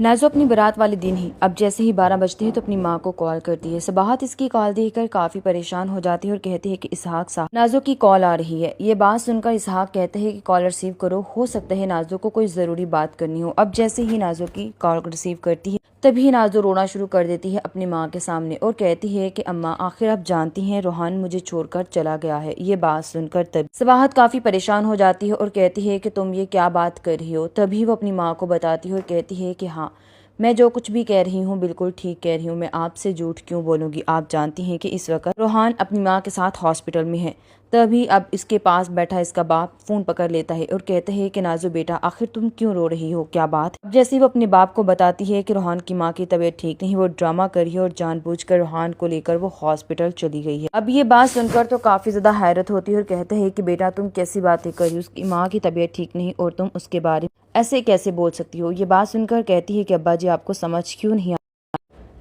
नाज़ो अपनी बारात वाले दिन ही अब जैसे ही 12 बजते हैं तो अपनी माँ को कॉल करती है। सबाहत इसकी कॉल देखकर काफी परेशान हो जाती है और कहती है कि इसहाक साहब, नाज़ो की कॉल आ रही है। ये बात सुनकर इसहाक कहते हैं कि कॉल रिसीव करो, हो सकता है नाज़ो को कोई जरूरी बात करनी हो। अब जैसे ही नाज़ो की कॉल रिसीव करती है तभी नाज़ो रोना शुरू कर देती है अपनी माँ के सामने और कहती है कि अम्मा, आखिर आप जानती हैं रोहान मुझे छोड़कर चला गया है। ये बात सुनकर तब सबाहत काफी परेशान हो जाती है और कहती है कि तुम ये क्या बात कर रही हो। तभी वो अपनी माँ को बताती है और कहती है कि हाँ, मैं जो कुछ भी कह रही हूँ बिल्कुल ठीक कह रही हूँ, मैं आपसे झूठ क्यों बोलूंगी। आप जानती हैं कि इस वक्त रोहान अपनी माँ के साथ हॉस्पिटल में है। तभी अब इसके पास बैठा इसका बाप फोन पकड़ लेता है और कहता है कि नाज़ो बेटा, आखिर तुम क्यों रो रही हो, क्या बात। अब जैसे वो अपने बाप को बताती है कि रोहान की माँ की तबीयत ठीक नहीं, वो ड्रामा करी है और जानबूझकर रोहान को लेकर वो हॉस्पिटल चली गई है। अब ये बात सुनकर तो काफी ज्यादा हैरत होती है और कहता है कि बेटा तुम कैसी बातें कर रही हो, उसकी माँ की तबीयत ठीक नहीं और तुम उसके बारे में ऐसे कैसे बोल सकती हो। ये बात सुनकर कहती है कि अब्बा जी, आपको समझ क्यों नहीं।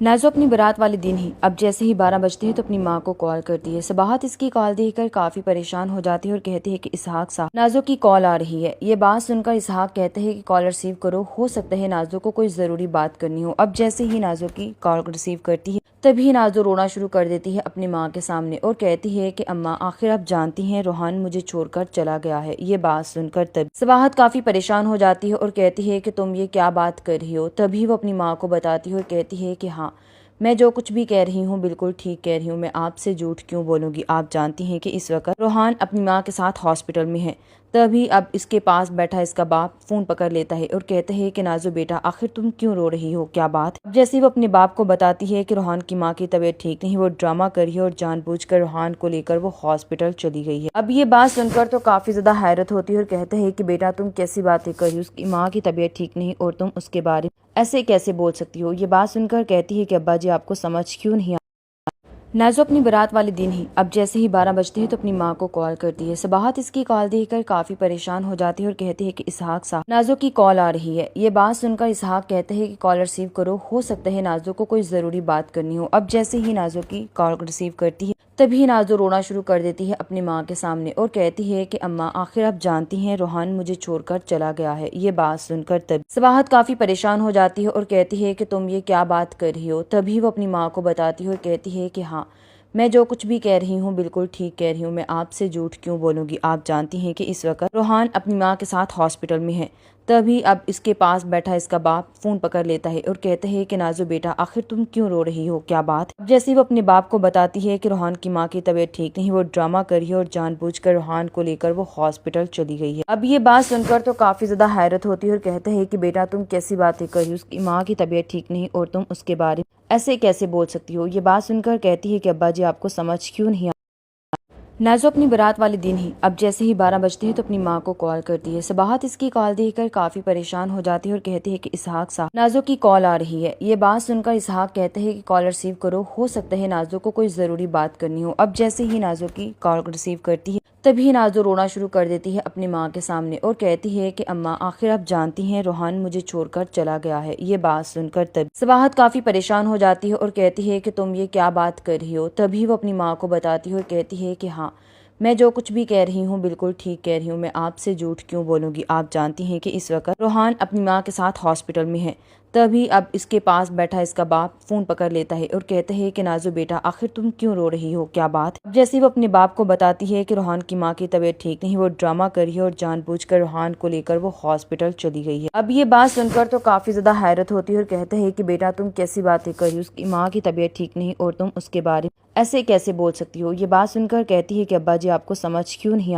नाज़ो अपनी बारात वाले दिन ही अब जैसे ही 12 बजते हैं तो अपनी माँ को कॉल करती है। सबाहत इसकी कॉल देखकर काफी परेशान हो जाती है और कहती है कि इसहाक साहब, नाज़ो की कॉल आ रही है। ये बात सुनकर इसहाक कहते हैं कि कॉल रिसीव करो, हो सकता है नाज़ो को कोई जरूरी बात करनी हो। अब जैसे ही नाज़ो की कॉल रिसीव करती है तभी नाज़ो रोना शुरू कर देती है अपनी माँ के सामने और कहती है कि अम्मा, आखिर आप जानती हैं रोहान मुझे छोड़कर चला गया है। ये बात सुनकर तब सबाहत काफी परेशान हो जाती है और कहती है कि तुम ये क्या बात कर रही हो। तभी वो अपनी माँ को बताती है और कहती है कि हाँ, मैं जो कुछ भी कह रही हूँ बिल्कुल ठीक कह रही हूँ, मैं आपसे झूठ क्यों बोलूंगी। आप जानती हैं कि इस वक्त रोहान अपनी माँ के साथ हॉस्पिटल में है। तभी अब इसके पास बैठा इसका बाप फोन पकड़ लेता है और कहता है कि नाज़ो बेटा, आखिर तुम क्यों रो रही हो, क्या बात। अब जैसे वो अपने बाप को बताती है कि रोहान की माँ की तबीयत ठीक नहीं, वो ड्रामा करी है और जानबूझकर रोहान को लेकर वो हॉस्पिटल चली गई है। अब ये बात सुनकर तो काफी ज्यादा हैरत होती है और कहता है कि बेटा तुम कैसी बातें कर रही हो, उसकी माँ की तबीयत ठीक नहीं और तुम उसके बारे में ऐसे कैसे बोल सकती हो। ये बात सुनकर कहती है कि अब्बा जी, आपको समझ क्यों नहीं। नाज़ो अपनी बारात वाले दिन ही अब जैसे ही 12 बजते हैं तो अपनी माँ को कॉल करती है। सबाहत इसकी कॉल देखकर काफी परेशान हो जाती है और कहती है कि इसहाक साहब, नाज़ो की कॉल आ रही है। ये बात सुनकर इसहाक कहते हैं कि कॉल रिसीव करो, हो सकता है नाज़ो को कोई जरूरी बात करनी हो। अब जैसे ही नाज़ो की कॉल रिसीव करती है तभी नाज़ो रोना शुरू कर देती है अपनी माँ के सामने और कहती है कि अम्मा, आखिर आप जानती हैं रोहान मुझे छोड़कर चला गया है। ये बात सुनकर तब सबाहत काफी परेशान हो जाती है और कहती है कि तुम ये क्या बात कर रही हो। तभी वो अपनी माँ को बताती है और कहती है कि हाँ, मैं जो कुछ भी कह रही हूँ बिल्कुल ठीक कह रही हूँ, मैं आपसे झूठ क्यों बोलूंगी। आप जानती हैं कि इस वक्त रोहान अपनी माँ के साथ हॉस्पिटल में है। तभी अब इसके पास बैठा इसका बाप फोन पकड़ लेता है और कहता है कि नाज़ो बेटा, आखिर तुम क्यों रो रही हो, क्या बात। अब जैसे वो अपने बाप को बताती है कि रोहान की माँ की तबीयत ठीक नहीं, वो ड्रामा करी है और जानबूझकर रोहान को लेकर वो हॉस्पिटल चली गई है। अब ये बात सुनकर तो काफी ज्यादा हैरत होती है और कहता है कि बेटा तुम कैसी बातें कर रही हो, उसकी माँ की तबीयत ठीक नहीं और तुम उसके बारे में ऐसे कैसे बोल सकती हो। ये बात सुनकर कहती है कि अब्बा जी, आपको समझ क्यों नहीं। नाज़ो अपनी बारात वाले दिन ही अब जैसे ही 12 बजते हैं तो अपनी माँ को कॉल करती है। सबाहत इसकी कॉल देखकर काफी परेशान हो जाती है और कहती है कि इसहाक साहब, नाज़ो की कॉल आ रही है। ये बात सुनकर इसहाक कहते हैं कि कॉल रिसीव करो, हो सकता है नाज़ो को कोई जरूरी बात करनी हो। अब जैसे ही नाज़ो की कॉल रिसीव करती है तभी नाज़ो रोना शुरू कर देती है अपनी माँ के सामने और कहती है कि अम्मा, आखिर आप जानती हैं रोहान मुझे छोड़कर चला गया है। ये बात सुनकर तब सबाहत काफी परेशान हो जाती है और कहती है कि तुम ये क्या बात कर रही हो। तभी वो अपनी माँ को बताती है और कहती है कि हाँ, मैं जो कुछ भी कह रही हूँ बिल्कुल ठीक कह रही हूँ, मैं आपसे झूठ क्यों बोलूंगी। आप जानती हैं कि इस वक्त रोहान अपनी माँ के साथ हॉस्पिटल में है। तभी अब इसके पास बैठा इसका बाप फोन पकड़ लेता है और कहता है कि नाज़ो बेटा, आखिर तुम क्यों रो रही हो, क्या बात। अब जैसे वो अपने बाप को बताती है कि रोहान की माँ की तबीयत ठीक नहीं, वो ड्रामा करी है और जानबूझकर रोहान को लेकर वो हॉस्पिटल चली गई है। अब ये बात सुनकर तो काफी ज्यादा हैरत होती है और कहता है कि बेटा तुम कैसी बातें कर रही हो, उसकी माँ की तबीयत ठीक नहीं और तुम उसके बारे में ऐसे कैसे बोल सकती हो। ये बात सुनकर कहती है कि अब्बा जी, आपको समझ क्यों नहीं।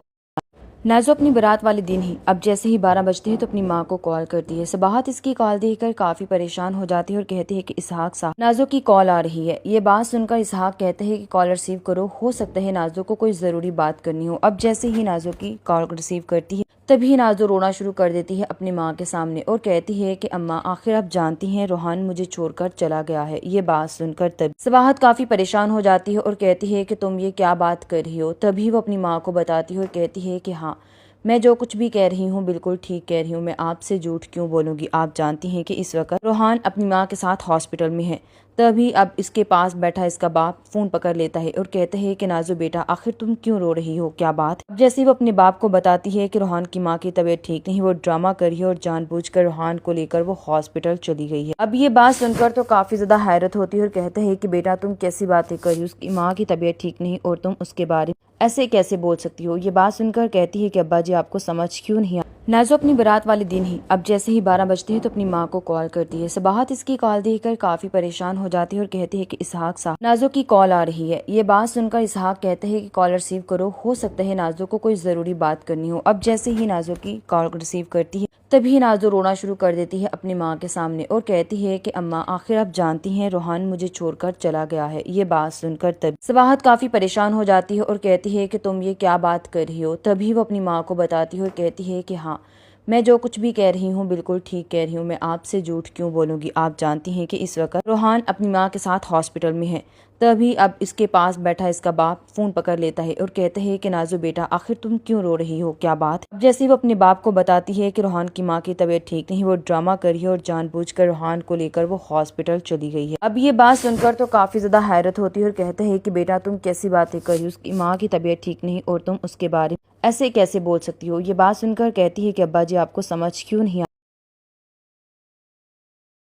नाज़ो अपनी बारात वाले दिन ही अब जैसे ही 12 बजते हैं तो अपनी माँ को कॉल करती है। सबाहत इसकी कॉल देखकर काफी परेशान हो जाती है और कहती है कि इसहाक साहब, नाज़ो की कॉल आ रही है। ये बात सुनकर इसहाक कहते हैं कि कॉल रिसीव करो, हो सकता है नाज़ो को कोई जरूरी बात करनी हो। अब जैसे ही नाज़ो की कॉल रिसीव करती है तभी नाज़ो रोना शुरू कर देती है अपनी माँ के सामने और कहती है कि अम्मा, आखिर आप जानती हैं रोहान मुझे छोड़कर चला गया है। ये बात सुनकर तब सबाहत काफी परेशान हो जाती है और कहती है कि तुम ये क्या बात कर रही हो। तभी वो अपनी माँ को बताती है और कहती है कि हाँ, मैं जो कुछ भी कह रही हूँ बिल्कुल ठीक कह रही हूँ, मैं आपसे झूठ क्यों बोलूंगी। आप जानती हैं कि इस वक्त रोहान अपनी माँ के साथ हॉस्पिटल में है। तभी अब इसके पास बैठा इसका बाप फोन पकड़ लेता है और कहता है कि नाजो बेटा आखिर तुम क्यों रो रही हो, क्या बात। अब जैसे वो अपने बाप को बताती है कि रोहान की माँ की तबीयत ठीक नहीं, वो ड्रामा कर रही है और जानबूझकर रोहान को लेकर वो हॉस्पिटल चली गई है। अब ये बात सुनकर तो काफी ज्यादा हैरत होती है और कहता है कि बेटा तुम कैसी बातें कर रही हो, उसकी माँ की तबीयत ठीक नहीं और तुम उसके बारे में ऐसे कैसे बोल सकती हो। ये बात सुनकर कहती है कि अब्बा जी आपको समझ क्यों नहीं। नाजो अपनी बारात वाले दिन ही अब जैसे ही 12 बजते हैं तो अपनी माँ को कॉल करती है। सबाहत इसकी कॉल देखकर काफी परेशान हो जाती है और कहती है कि इसहाक साहब नाजो की कॉल आ रही है। ये बात सुनकर इसहाक कहते हैं कि कॉल रिसीव करो, हो सकता है नाजो को कोई जरूरी बात करनी हो। अब जैसे ही नाजो की कॉल रिसीव करती है तभी नाजो रोना शुरू कर देती है अपनी माँ के सामने और कहती है कि अम्मा आखिर आप जानती हैं रोहान मुझे छोड़कर चला गया है। ये बात सुनकर तब सबाहत काफी परेशान हो जाती है और कहती है कि तुम ये क्या बात कर रही हो। तभी वो अपनी माँ को बताती है और कहती है कि हाँ मैं जो कुछ भी कह रही हूँ बिल्कुल ठीक कह रही हूँ, मैं आपसे झूठ क्यों बोलूंगी। आप जानती हैं कि इस वक्त रोहान अपनी माँ के साथ हॉस्पिटल में है। तभी अब इसके पास बैठा इसका बाप फोन पकड़ लेता है और कहता है कि नाजो बेटा आखिर तुम क्यों रो रही हो, क्या बात। अब जैसे वो अपने बाप को बताती है कि रोहान की माँ की तबीयत ठीक नहीं, वो ड्रामा कर रही है और जानबूझकर रोहान को लेकर वो हॉस्पिटल चली गई है। अब ये बात सुनकर तो काफी ज्यादा हैरत होती है और कहता है कि बेटा तुम कैसी बातें कर रही हो, उसकी माँ की तबीयत ठीक नहीं और तुम उसके बारे में ऐसे कैसे बोल सकती हो। ये बात सुनकर कहती है कि अब्बा जी आपको समझ क्यों नहीं।